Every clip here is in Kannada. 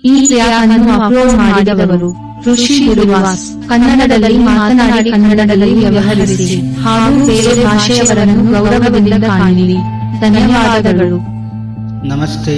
ಈ ಟ್ರ್ಯಾಕ್ ಅನ್ನು ಅಪ್ಲೋಡ್ ಮಾಡಿದವರು ಋಷಿ ಗುರುವಾಸ್. ಕನ್ನಡದಲ್ಲಿ ಮಾತನಾಡಿ, ಕನ್ನಡದಲ್ಲಿ ವ್ಯವಹರಿಸಿ ಹಾಗೂ ಬೇರೆ ಭಾಷೆಯವರನ್ನು ಗೌರವದಿಂದ ಕಾಣಿರಿ. ಧನ್ಯವಾದಗಳು. ನಮಸ್ತೆ.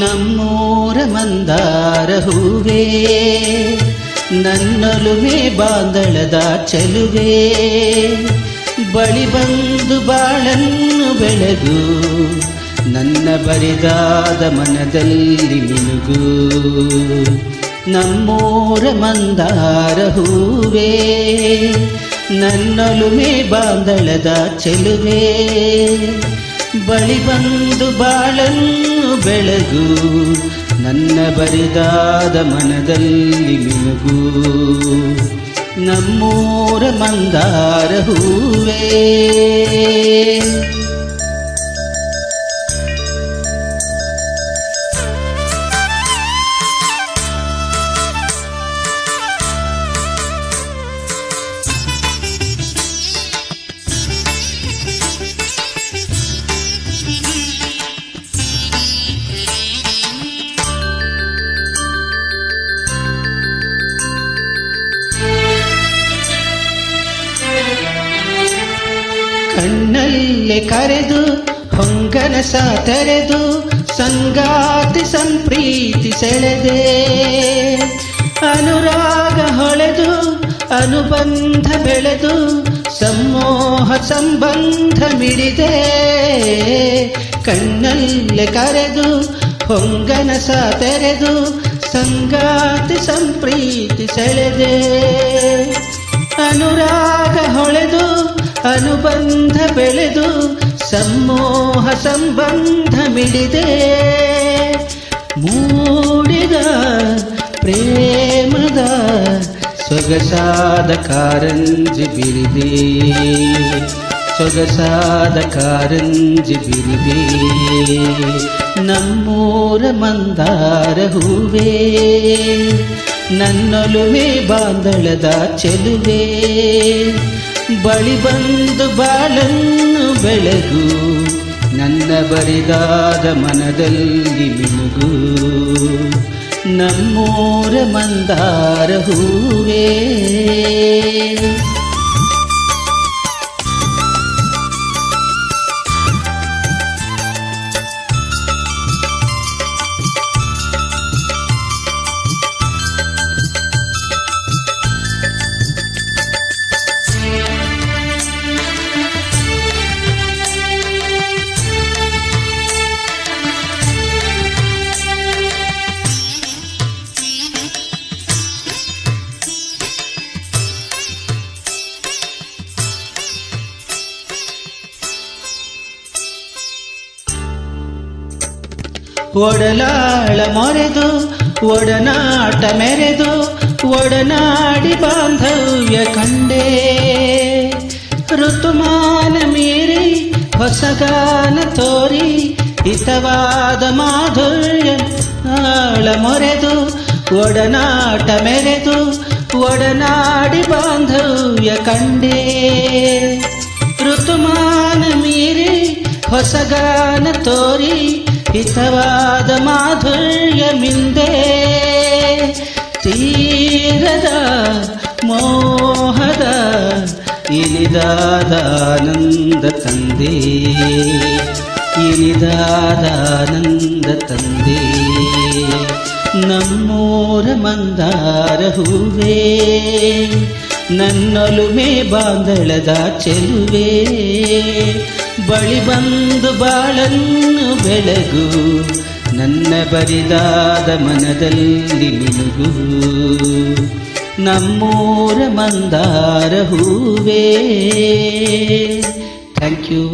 ನಮ್ಮೂರ ಮಂದಾರ ಹೂವೇ, ನನ್ನೊಲುಮೆ ಬಾಂದಳದ ಚೆಲುವೆ, ಬಳಿ ಬಂದು ಬಾಳನ್ನು ಬೆಳೆದು ನನ್ನ ಬರಿದಾದ ಮನದಲ್ಲಿ ಮಿನುಗು. ನಮ್ಮೂರ ಮಂದಾರ ಹೂವೇ, ನನ್ನೊಲುಮೆ ಬಾಂದಳದ ಚೆಲುವೆ, ಬಳಿ ಬಂದು ಬಾಳನ್ನು ಬೆಳಗು, ನನ್ನ ಬರಿದಾದ ಮನದಲ್ಲಿ ಮಿನುಗು. ನಮ್ಮೂರ ಮಂದಾರ ಹೂವೇ. ಕಣ್ಣಲ್ಲೇ ಕರೆದು ಹೊಂಗನಸ ತೆರೆದು ಸಂಗಾತಿ ಸಂಪ್ರೀತಿ ಸೆಳೆದೆ, ಅನುರಾಗ ಹೊಳೆದು ಅನುಬಂಧ ಬೆಳೆದು ಸಮೋಹ ಸಂಬಂಧ ಮಿಡಿದೆ. ಕಣ್ಣಲ್ಲೇ ಕರೆದು ಹೊಂಗನಸ ತೆರೆದು ಸಂಗಾತಿ ಸಂಪ್ರೀತಿ ಸೆಳೆದೆ, ಅನುರಾಗ ಹೊಳೆದು ಅನುಬಂಧ ಬೆಳೆದು ಸಮೋಹ ಸಂಬಂಧ ಮಿಡಿದೆ. ಮೂಡಿದ ಪ್ರೇಮದ ಸೊಗಸಾದ ಕಾರಂಜಿ ಬಿರಿದೆ, ಸೊಗಸಾದ ಕಾರಂಜಿ ಬಿರಿದೆ. ನಮ್ಮೂರ ಮಂದಾರ ಹೂವೇ, ನನ್ನೊಲುಮೆ ಬಾಂದಳದ ಚೆಲುವೆ, ಬಳಿ ಬಂದು ಬಾಳನ್ನು ಬೆಳಗು, ನನ್ನ ಬರಿದಾದ ಮನದಲ್ಲಿ ಮಿನುಗು. ನಮ್ಮೂರ ಮಂದಾರ ಹೂವೇ. ಒಡಲಾಳ ಮೊರೆದು ಒಡನಾಟ ಮೆರೆದು ಒಡನಾಡಿ ಬಾಂಧವ್ಯ ಕಂಡೆ, ಋತುಮಾನ ಮೀರಿ ಹೊಸಗಾನ ತೋರಿ ಹಿತವಾದ ಮಾಧುರ್ಯ ಆಳ ಮೊರೆದು ಒಡನಾಟ ಮೆರೆದು ಒಡನಾಡಿ ಬಾಂಧವ್ಯ ಕಂಡೆ, ಋತುಮಾನ ಮೀರಿ ಹೊಸಗಾನ ತೋರಿ ಹಿತವಾದ ಮಾಧುರ್ಯ ಮಿಂದೆ. ತೀರದ ಮೋಹದ ಇನಿದಾದ ಆನಂದ ತಂದೆ, ಇನಿದಾದ ಆನಂದ ತಂದೆ. ನಮ್ಮೂರ ಮಂದಾರ ಹೂವೇ, ನನ್ನೊಲುಮೆ ಬಾಂದಳದ ಚೆಲುವೆ, ಬಳಿ ಬಂದು ಬಾಳನ್ನು ಬೆಳಗು, ನನ್ನ ಬರಿದಾದ ಮನದಲ್ಲಿ ಮಿನುಗು. ನಮ್ಮೂರ ಮಂದಾರ ಹೂವೇ. Thank you.